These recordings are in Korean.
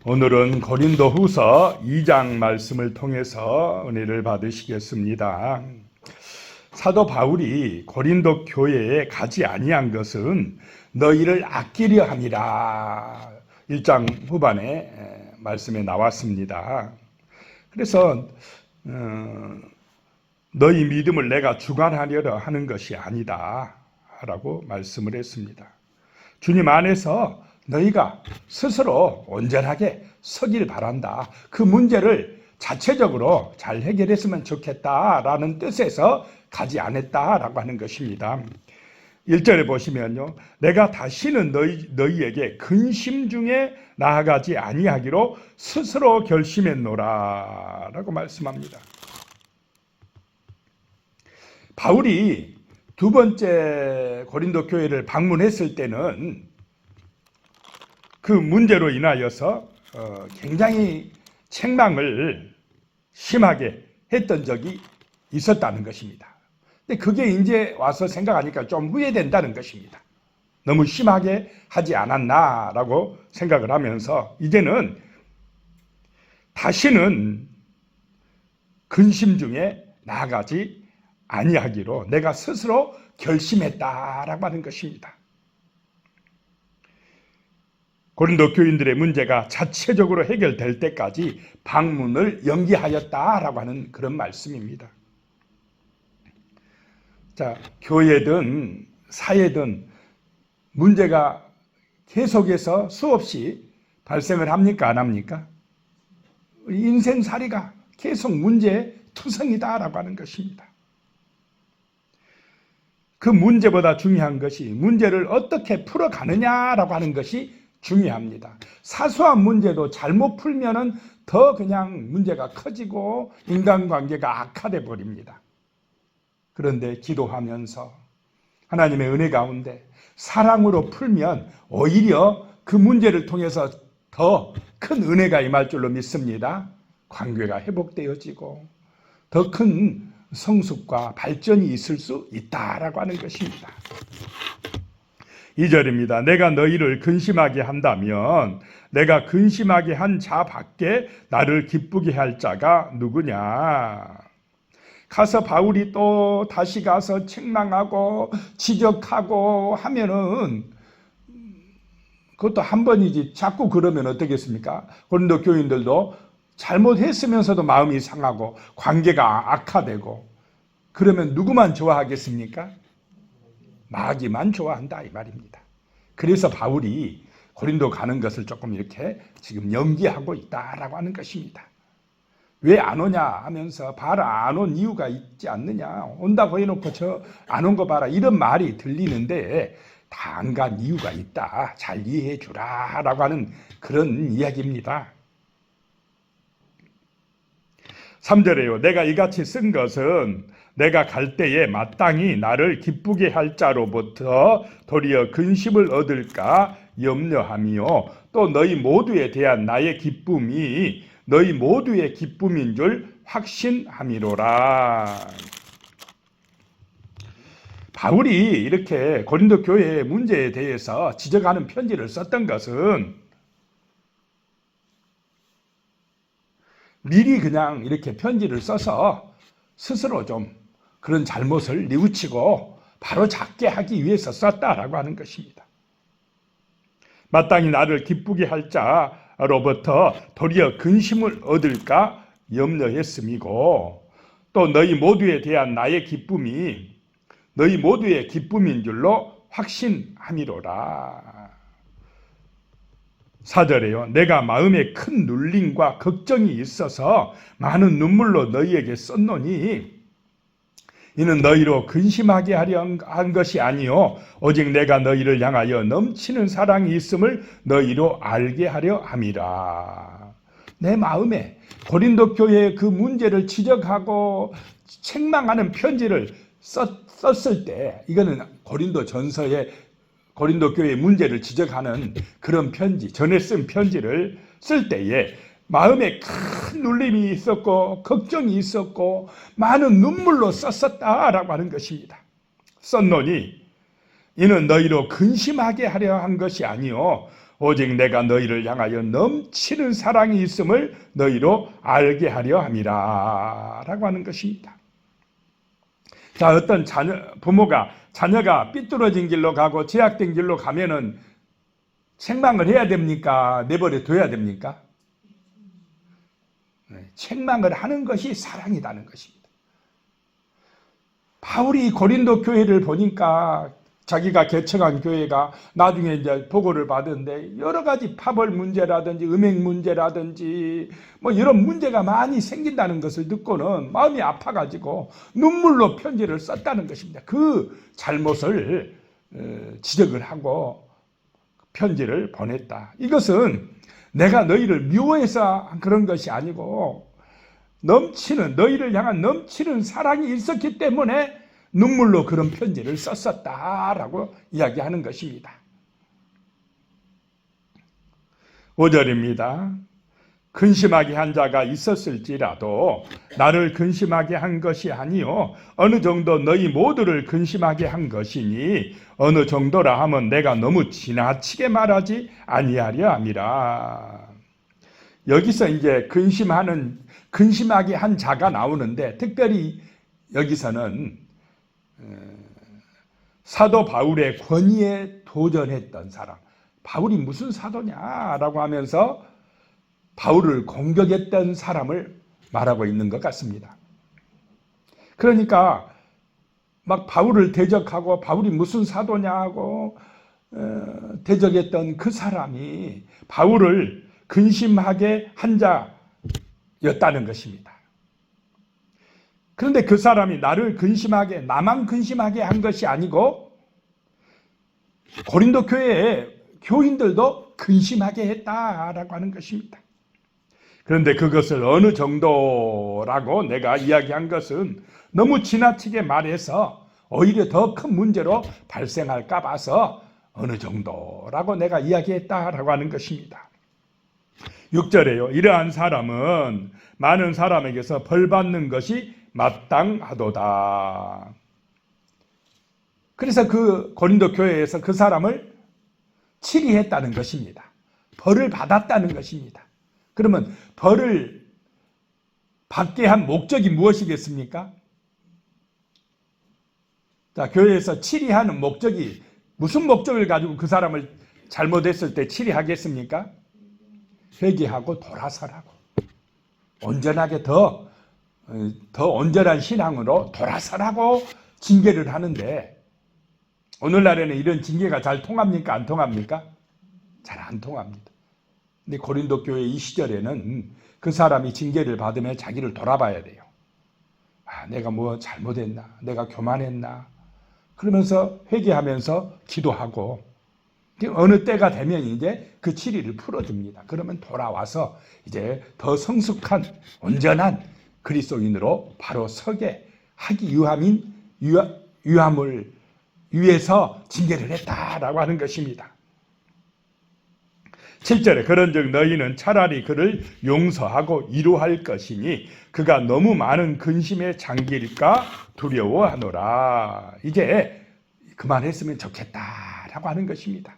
오늘은 고린도후서 2장 말씀을 통해서 은혜를 받으시겠습니다. 사도 바울이 고린도 교회에 가지 아니한 것은 너희를 아끼려 함이라 1장 후반에 말씀에 나왔습니다. 그래서 너희 믿음을 내가 주관하려고 하는 것이 아니다 라고 말씀을 했습니다. 주님 안에서 너희가 스스로 온전하게 서길 바란다. 그 문제를 자체적으로 잘 해결했으면 좋겠다라는 뜻에서 가지 않았다라고 하는 것입니다. 1절에 보시면요. 내가 다시는 너희에게 근심 중에 나아가지 아니하기로 스스로 결심했노라 라고 말씀합니다. 바울이 두 번째 고린도 교회를 방문했을 때는 그 문제로 인하여서 굉장히 책망을 심하게 했던 적이 있었다는 것입니다. 근데 그게 이제 와서 생각하니까 좀 후회된다는 것입니다. 너무 심하게 하지 않았나라고 생각을 하면서 이제는 다시는 근심 중에 나아가지 아니하기로 내가 스스로 결심했다라고 하는 것입니다. 고린도 교인들의 문제가 자체적으로 해결될 때까지 방문을 연기하였다라고 하는 그런 말씀입니다. 자, 교회든 사회든 문제가 계속해서 수없이 발생을 합니까? 안 합니까? 인생살이가 계속 문제투성이다라고 하는 것입니다. 그 문제보다 중요한 것이 문제를 어떻게 풀어가느냐라고 하는 것이 중요합니다. 사소한 문제도 잘못 풀면은 더 그냥 문제가 커지고 인간관계가 악화돼 버립니다. 그런데 기도하면서 하나님의 은혜 가운데 사랑으로 풀면 오히려 그 문제를 통해서 더 큰 은혜가 임할 줄로 믿습니다. 관계가 회복되어지고 더 큰 성숙과 발전이 있을 수 있다라고 하는 것입니다. 2절입니다. 내가 너희를 근심하게 한다면 내가 근심하게 한 자 밖에 나를 기쁘게 할 자가 누구냐. 가서 바울이 또 다시 가서 책망하고 지적하고 하면은 그것도 한 번이지 자꾸 그러면 어떻겠습니까? 고린도 교인들도 잘못했으면서도 마음이 상하고 관계가 악화되고 그러면 누구만 좋아하겠습니까? 마귀만 좋아한다 이 말입니다. 그래서 바울이 고린도 가는 것을 조금 이렇게 지금 연기하고 있다라고 하는 것입니다. 왜 안 오냐 하면서 봐라 안 온 이유가 있지 않느냐 온다고 해놓고 저 안 온 거 봐라 이런 말이 들리는데 다 안 간 이유가 있다. 잘 이해해 주라 라고 하는 그런 이야기입니다. 3절에요. 내가 이같이 쓴 것은 내가 갈 때에 마땅히 나를 기쁘게 할 자로부터 도리어 근심을 얻을까 염려하며 또 너희 모두에 대한 나의 기쁨이 너희 모두의 기쁨인 줄 확신함이로라. 바울이 이렇게 고린도 교회의 문제에 대해서 지적하는 편지를 썼던 것은 미리 그냥 이렇게 편지를 써서 스스로 좀 그런 잘못을 뉘우치고 바로 잡게 하기 위해서 썼다라고 하는 것입니다. 마땅히 나를 기쁘게 할 자로부터 도리어 근심을 얻을까 염려했음이고 또 너희 모두에 대한 나의 기쁨이 너희 모두의 기쁨인 줄로 확신함이로라. 4절에요. 내가 마음에 큰 눌림과 걱정이 있어서 많은 눈물로 너희에게 썼노니 이는 너희로 근심하게 하려 한 것이 아니요 오직 내가 너희를 향하여 넘치는 사랑이 있음을 너희로 알게 하려 함이라. 내 마음에 고린도 교회의 그 문제를 지적하고 책망하는 편지를 썼을 때 이거는 고린도 전서에 고린도 교회의 문제를 지적하는 그런 편지, 전에 쓴 편지를 쓸 때에 마음에 큰 눌림이 있었고 걱정이 있었고 많은 눈물로 썼었다라고 하는 것입니다. 썼노니 이는 너희로 근심하게 하려 한 것이 아니요 오직 내가 너희를 향하여 넘치는 사랑이 있음을 너희로 알게 하려 함이라 라고 하는 것입니다. 자, 어떤 부모가 자녀가 삐뚤어진 길로 가고 제약된 길로 가면은 책망을 해야 됩니까? 내버려 둬야 됩니까? 책망을 하는 것이 사랑이라는 것입니다. 바울이 고린도 교회를 보니까 자기가 개척한 교회가 나중에 이제 보고를 받은데 여러 가지 파벌 문제라든지 음행 문제라든지 뭐 이런 문제가 많이 생긴다는 것을 듣고는 마음이 아파가지고 눈물로 편지를 썼다는 것입니다. 그 잘못을 지적을 하고 편지를 보냈다. 이것은 내가 너희를 미워해서 그런 것이 아니고 너희를 향한 넘치는 사랑이 있었기 때문에 눈물로 그런 편지를 썼었다라고 이야기하는 것입니다. 5절입니다. 근심하게 한 자가 있었을지라도 나를 근심하게 한 것이 아니요 어느 정도 너희 모두를 근심하게 한 것이니 어느 정도라 하면 내가 너무 지나치게 말하지 아니하려 함이라. 여기서 이제 근심하게 한 자가 나오는데 특별히 여기서는 사도 바울의 권위에 도전했던 사람, 바울이 무슨 사도냐라고 하면서 바울을 공격했던 사람을 말하고 있는 것 같습니다. 그러니까 막 바울을 대적하고 바울이 무슨 사도냐고 대적했던 그 사람이 바울을 근심하게 한 자였다는 것입니다. 그런데 그 사람이 나만 근심하게 한 것이 아니고 고린도 교회의 교인들도 근심하게 했다라고 하는 것입니다. 그런데 그것을 어느 정도라고 내가 이야기한 것은 너무 지나치게 말해서 오히려 더 큰 문제로 발생할까 봐서 어느 정도라고 내가 이야기했다라고 하는 것입니다. 6절에요. 이러한 사람은 많은 사람에게서 벌받는 것이 마땅하도다. 그래서 그 고린도 교회에서 그 사람을 치리했다는 것입니다. 벌을 받았다는 것입니다. 그러면 벌을 받게 한 목적이 무엇이겠습니까? 자, 교회에서 치리하는 목적이 무슨 목적을 가지고 그 사람을 잘못했을 때 치리하겠습니까? 회개하고 돌아서라고. 온전하게 더 온전한 신앙으로 돌아서라고 징계를 하는데 오늘날에는 이런 징계가 잘 통합니까? 안 통합니까? 잘 안 통합니다. 근데 고린도 교회 이 시절에는 그 사람이 징계를 받으면 자기를 돌아봐야 돼요. 내가 뭐 잘못했나? 내가 교만했나? 그러면서 회개하면서 기도하고 어느 때가 되면 이제 그 치리를 풀어줍니다. 그러면 돌아와서 이제 더 성숙한 온전한 그리스도인으로 바로 서게 하기 위함을 위해서 징계를 했다라고 하는 것입니다. 7절에 그런즉 너희는 차라리 그를 용서하고 위로할 것이니 그가 너무 많은 근심에 잠길까 두려워하노라. 이제 그만했으면 좋겠다라고 하는 것입니다.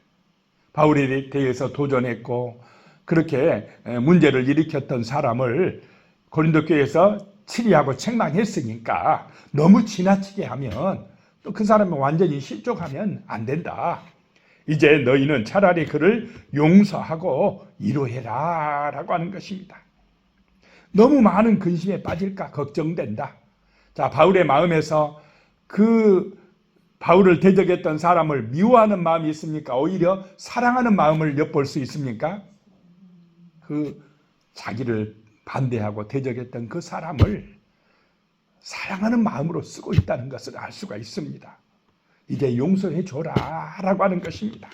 바울에 대해서 도전했고 그렇게 문제를 일으켰던 사람을 고린도 교회에서 치리하고 책망했으니까 너무 지나치게 하면 또 그 사람이 완전히 실족하면 안 된다. 이제 너희는 차라리 그를 용서하고 위로해라 라고 하는 것입니다. 너무 많은 근심에 빠질까 걱정된다. 자, 바울의 마음에서 그 바울을 대적했던 사람을 미워하는 마음이 있습니까? 오히려 사랑하는 마음을 엿볼 수 있습니까? 그 자기를 반대하고 대적했던 그 사람을 사랑하는 마음으로 쓰고 있다는 것을 알 수가 있습니다. 이제 용서해 줘라 라고 하는 것입니다.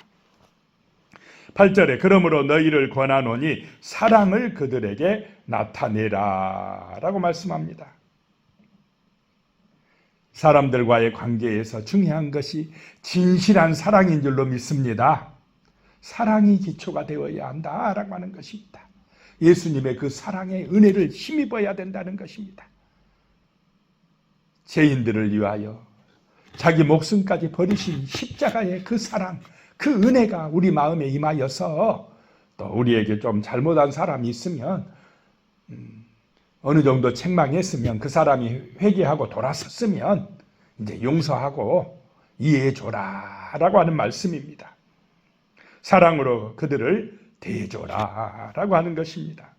8절에 그러므로 너희를 권하노니 사랑을 그들에게 나타내라 라고 말씀합니다. 사람들과의 관계에서 중요한 것이 진실한 사랑인 줄로 믿습니다. 사랑이 기초가 되어야 한다라고 하는 것입니다. 예수님의 그 사랑의 은혜를 힘입어야 된다는 것입니다. 죄인들을 위하여 자기 목숨까지 버리신 십자가의 그 사랑, 그 은혜가 우리 마음에 임하여서 또 우리에게 좀 잘못한 사람이 있으면 어느 정도 책망했으면 그 사람이 회개하고 돌아섰으면 이제 용서하고 이해해줘라 라고 하는 말씀입니다. 사랑으로 그들을 대해줘라 라고 하는 것입니다.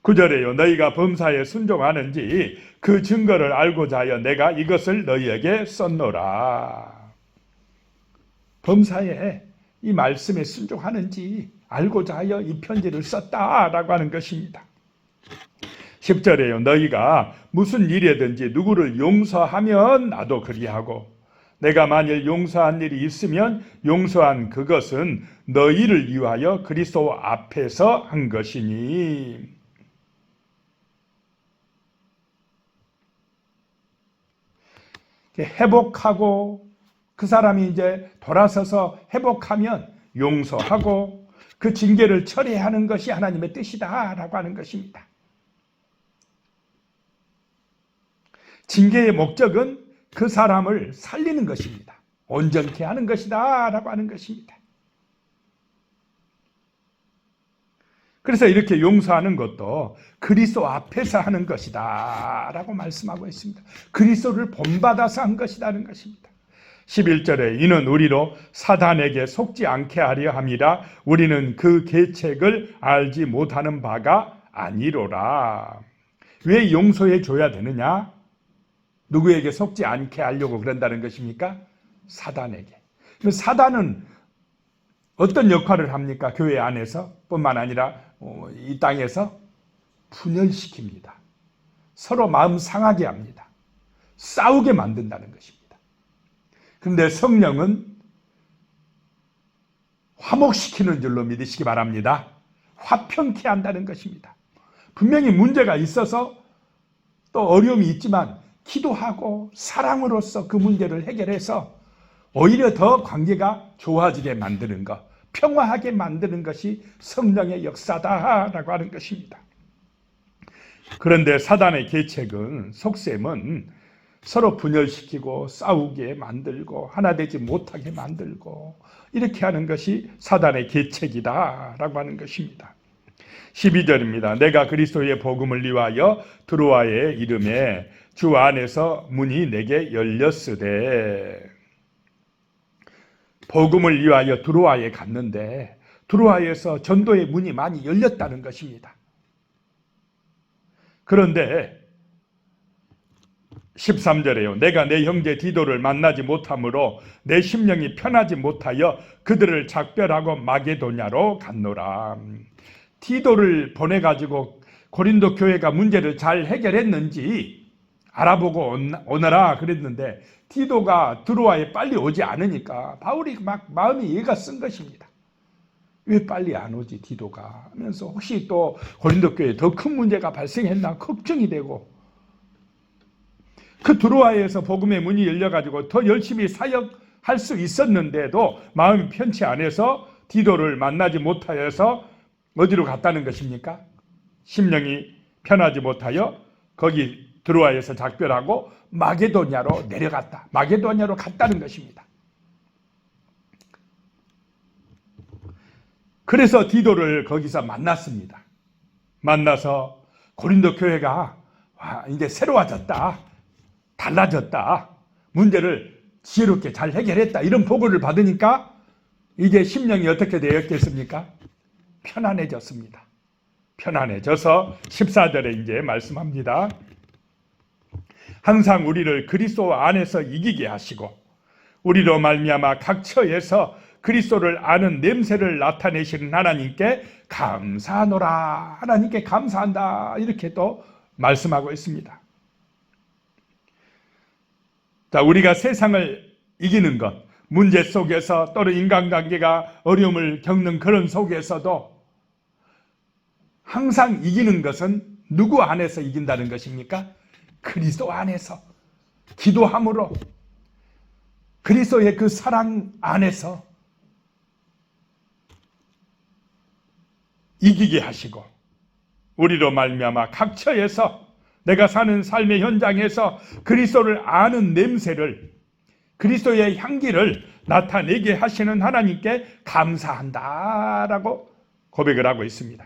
9절에요. 너희가 범사에 순종하는지 그 증거를 알고자 하여 내가 이것을 너희에게 썼노라. 범사에 이 말씀에 순종하는지 알고자 하여 이 편지를 썼다라고 하는 것입니다. 10절에요. 너희가 무슨 일이든지 누구를 용서하면 나도 그리하고 내가 만일 용서한 일이 있으면 용서한 그것은 너희를 위하여 그리스도 앞에서 한 것이니. 회복하고 그 사람이 이제 돌아서서 회복하면 용서하고 그 징계를 처리하는 것이 하나님의 뜻이다라고 하는 것입니다. 징계의 목적은 그 사람을 살리는 것입니다. 온전케 하는 것이다 라고 하는 것입니다. 그래서 이렇게 용서하는 것도 그리스도 앞에서 하는 것이다 라고 말씀하고 있습니다. 그리스도를 본받아서 한 것이라는 것입니다. 11절에 이는 우리로 사단에게 속지 않게 하려 함이라 우리는 그 계책을 알지 못하는 바가 아니로라. 왜 용서해 줘야 되느냐? 누구에게 속지 않게 하려고 그런다는 것입니까? 사단에게. 사단은 어떤 역할을 합니까? 교회 안에서 뿐만 아니라 이 땅에서 분열시킵니다. 서로 마음 상하게 합니다. 싸우게 만든다는 것입니다. 그런데 성령은 화목시키는 줄로 믿으시기 바랍니다. 화평케 한다는 것입니다. 분명히 문제가 있어서 또 어려움이 있지만 기도하고 사랑으로서 그 문제를 해결해서 오히려 더 관계가 좋아지게 만드는 것, 평화하게 만드는 것이 성령의 역사다라고 하는 것입니다. 그런데 사단의 계책은, 속셈은 서로 분열시키고 싸우게 만들고 하나 되지 못하게 만들고 이렇게 하는 것이 사단의 계책이다라고 하는 것입니다. 12절입니다. 내가 그리스도의 복음을 위하여 드로아의 이름에 주 안에서 문이 내게 열렸으되. 복음을 위하여 드로아에 갔는데 드로아에서 전도의 문이 많이 열렸다는 것입니다. 그런데 13절에요. 내가 내 형제 디도를 만나지 못하므로 내 심령이 편하지 못하여 그들을 작별하고 마게도냐로 갔노라. 디도를 보내가지고 고린도 교회가 문제를 잘 해결했는지 알아보고 오너라 그랬는데 디도가 드로아에 빨리 오지 않으니까 바울이 막 마음이 얘가 쓴 것입니다. 왜 빨리 안 오지 디도가 하면서 혹시 또 고린도 교회에 더 큰 문제가 발생했나 걱정이 되고 그 드로아에서 복음의 문이 열려가지고 더 열심히 사역할 수 있었는데도 마음이 편치 않아서 디도를 만나지 못하여서 어디로 갔다는 것입니까? 심령이 편하지 못하여 거기 드로아에서 작별하고 마게도냐로 내려갔다. 마게도냐로 갔다는 것입니다. 그래서 디도를 거기서 만났습니다. 만나서 고린도 교회가 이제 새로워졌다. 달라졌다. 문제를 지혜롭게 잘 해결했다. 이런 보고를 받으니까 이제 심령이 어떻게 되었겠습니까? 편안해졌습니다. 편안해져서 14절에 이제 말씀합니다. 항상 우리를 그리스도 안에서 이기게 하시고 우리로 말미암아 각 처에서 그리스도를 아는 냄새를 나타내시는 하나님께 감사하노라. 하나님께 감사한다. 이렇게 또 말씀하고 있습니다. 자, 우리가 세상을 이기는 것, 문제 속에서 또는 인간관계가 어려움을 겪는 그런 속에서도 항상 이기는 것은 누구 안에서 이긴다는 것입니까? 그리스도 안에서 기도함으로 그리스도의 그 사랑 안에서 이기게 하시고 우리로 말미암아 각 처에서 내가 사는 삶의 현장에서 그리스도를 아는 냄새를 그리스도의 향기를 나타내게 하시는 하나님께 감사한다라고 고백을 하고 있습니다.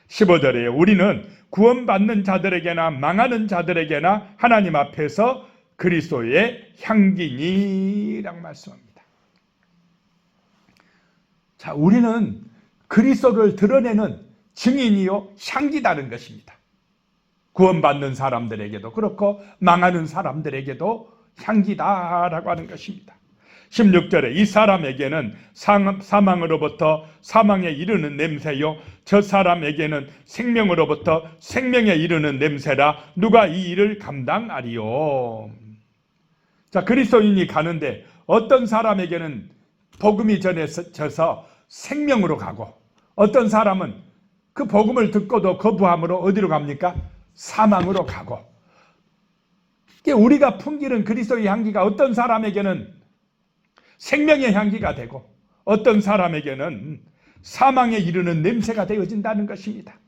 15절에 우리는 구원받는 자들에게나 망하는 자들에게나 하나님 앞에서 그리스도의 향기니라고 말씀합니다. 자, 우리는 그리스도를 드러내는 증인이요 향기다는 것입니다. 구원받는 사람들에게도 그렇고 망하는 사람들에게도 향기다라고 하는 것입니다. 16절에 이 사람에게는 사망으로부터 사망에 이르는 냄새요 저 사람에게는 생명으로부터 생명에 이르는 냄새라 누가 이 일을 감당하리요. 자, 그리스도인이 가는데 어떤 사람에게는 복음이 전해져서 생명으로 가고 어떤 사람은 그 복음을 듣고도 거부함으로 어디로 갑니까? 사망으로 가고. 우리가 풍기는 그리스도의 향기가 어떤 사람에게는 생명의 향기가 되고 어떤 사람에게는 사망에 이르는 냄새가 되어진다는 것입니다.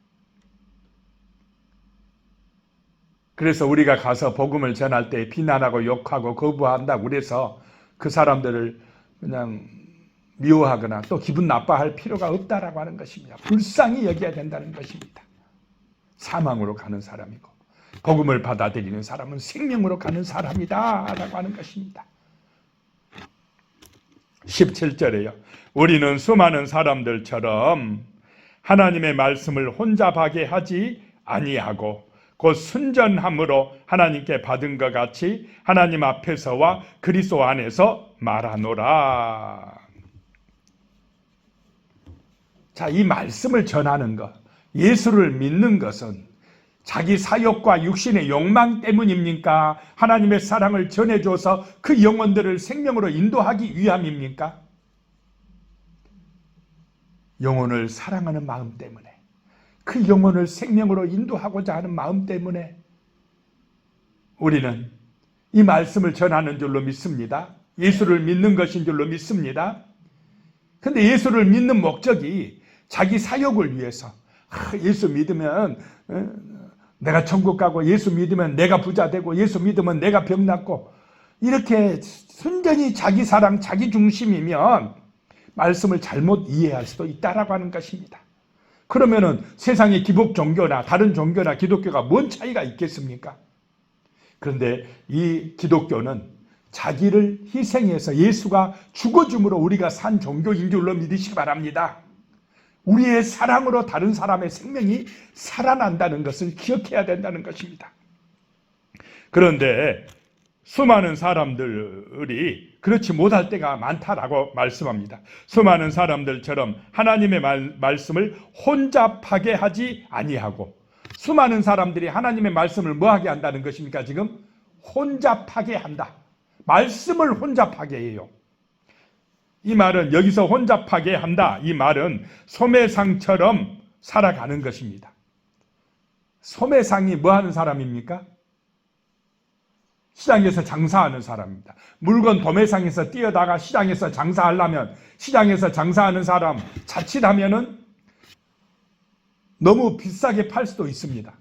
그래서 우리가 가서 복음을 전할 때 비난하고 욕하고 거부한다고 그래서 그 사람들을 그냥 미워하거나 또 기분 나빠할 필요가 없다라고 하는 것입니다. 불쌍히 여겨야 된다는 것입니다. 사망으로 가는 사람이고 복음을 받아들이는 사람은 생명으로 가는 사람이다라고 하는 것입니다. 17절에요. 우리는 수많은 사람들처럼 하나님의 말씀을 혼잡하게 하지 아니하고 곧 순전함으로 하나님께 받은 것 같이 하나님 앞에서와 그리스도 안에서 말하노라. 자, 이 말씀을 전하는 것, 예수를 믿는 것은 자기 사욕과 육신의 욕망 때문입니까? 하나님의 사랑을 전해줘서 그 영혼들을 생명으로 인도하기 위함입니까? 영혼을 사랑하는 마음 때문에, 그 영혼을 생명으로 인도하고자 하는 마음 때문에 우리는 이 말씀을 전하는 줄로 믿습니다. 예수를 믿는 것인 줄로 믿습니다. 근데 예수를 믿는 목적이 자기 사욕을 위해서, 예수 믿으면 내가 천국 가고 예수 믿으면 내가 부자 되고 예수 믿으면 내가 병 낫고, 이렇게 순전히 자기 사랑, 자기 중심이면 말씀을 잘못 이해할 수도 있다라고 하는 것입니다. 그러면은 세상의 기복 종교나 다른 종교나 기독교가 뭔 차이가 있겠습니까? 그런데 이 기독교는 자기를 희생해서 예수가 죽어줌으로 우리가 산 종교인 줄로 믿으시기 바랍니다. 우리의 사랑으로 다른 사람의 생명이 살아난다는 것을 기억해야 된다는 것입니다. 그런데 수많은 사람들이 그렇지 못할 때가 많다라고 말씀합니다. 수많은 사람들처럼 하나님의 말씀을 혼잡하게 하지 아니하고, 수많은 사람들이 하나님의 말씀을 뭐하게 한다는 것입니까? 지금 혼잡하게 한다. 말씀을 혼잡하게 해요. 이 말은 여기서 혼잡하게 한다. 이 말은 소매상처럼 살아가는 것입니다. 소매상이 뭐 하는 사람입니까? 시장에서 장사하는 사람입니다. 물건 도매상에서 뛰어다가 시장에서 장사하려면, 시장에서 장사하는 사람 자칫하면은 너무 비싸게 팔 수도 있습니다.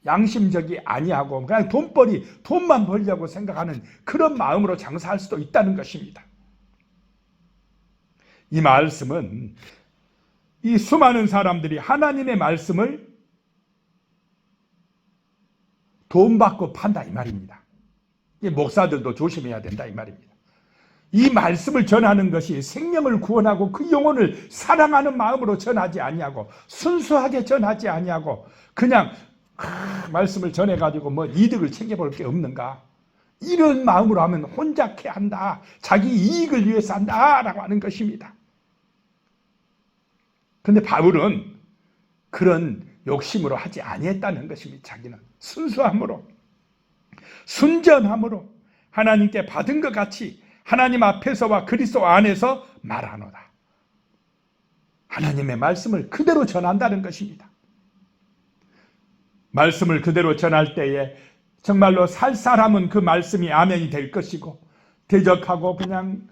양심적이 아니하고 그냥 돈만 벌려고 생각하는 그런 마음으로 장사할 수도 있다는 것입니다. 이 말씀은 이 수많은 사람들이 하나님의 말씀을 돈 받고 판다 이 말입니다. 이 목사들도 조심해야 된다 이 말입니다. 이 말씀을 전하는 것이 생명을 구원하고 그 영혼을 사랑하는 마음으로 전하지 아니하고, 순수하게 전하지 아니하고 그냥 말씀을 전해가지고 뭐 이득을 챙겨볼 게 없는가, 이런 마음으로 하면 혼잡해 한다, 자기 이익을 위해서 한다라고 하는 것입니다. 그런데 바울은 그런 욕심으로 하지 아니했다는 것입니다. 자기는 순수함으로, 순전함으로 하나님께 받은 것 같이 하나님 앞에서와 그리스도 안에서 말하노라. 하나님의 말씀을 그대로 전한다는 것입니다. 말씀을 그대로 전할 때에 정말로 살 사람은 그 말씀이 아멘이 될 것이고, 대적하고 그냥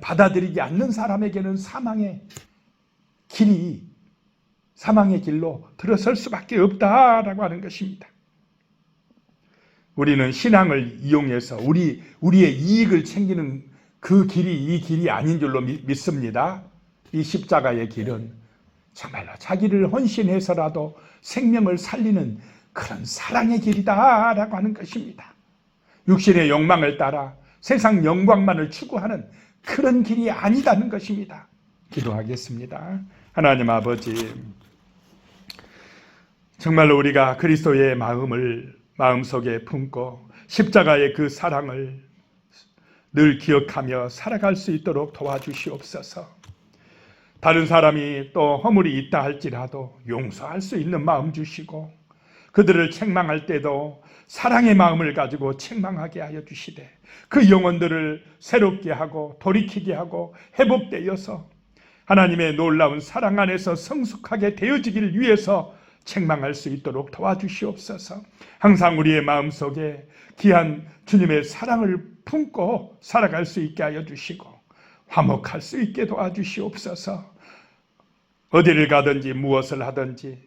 받아들이지 않는 사람에게는 사망의 길로 들어설 수밖에 없다라고 하는 것입니다. 우리는 신앙을 이용해서 우리의 이익을 챙기는 그 길이 이 길이 아닌 줄로 믿습니다. 이 십자가의 길은 정말로 자기를 헌신해서라도 생명을 살리는 그런 사랑의 길이다라고 하는 것입니다. 육신의 욕망을 따라 세상 영광만을 추구하는 그런 길이 아니다는 것입니다. 기도하겠습니다. 하나님 아버지, 정말로 우리가 그리스도의 마음을 마음속에 품고 십자가의 그 사랑을 늘 기억하며 살아갈 수 있도록 도와주시옵소서. 다른 사람이 또 허물이 있다 할지라도 용서할 수 있는 마음 주시고, 그들을 책망할 때도 사랑의 마음을 가지고 책망하게 하여 주시되, 그 영혼들을 새롭게 하고 돌이키게 하고 회복되어서 하나님의 놀라운 사랑 안에서 성숙하게 되어지기를 위해서 책망할 수 있도록 도와주시옵소서. 항상 우리의 마음속에 귀한 주님의 사랑을 품고 살아갈 수 있게 하여 주시고 화목할 수 있게 도와주시옵소서. 어디를 가든지 무엇을 하든지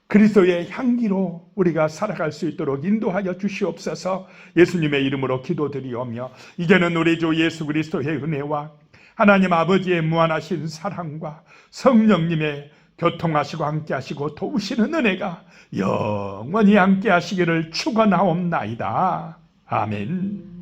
그리스도의 향기로 우리가 살아갈 수 있도록 인도하여 주시옵소서. 예수님의 이름으로 기도드리오며, 이제는 우리 주 예수 그리스도의 은혜와 하나님 아버지의 무한하신 사랑과 성령님의 교통하시고 함께하시고 도우시는 은혜가 영원히 함께하시기를 축원하옵나이다. 아멘.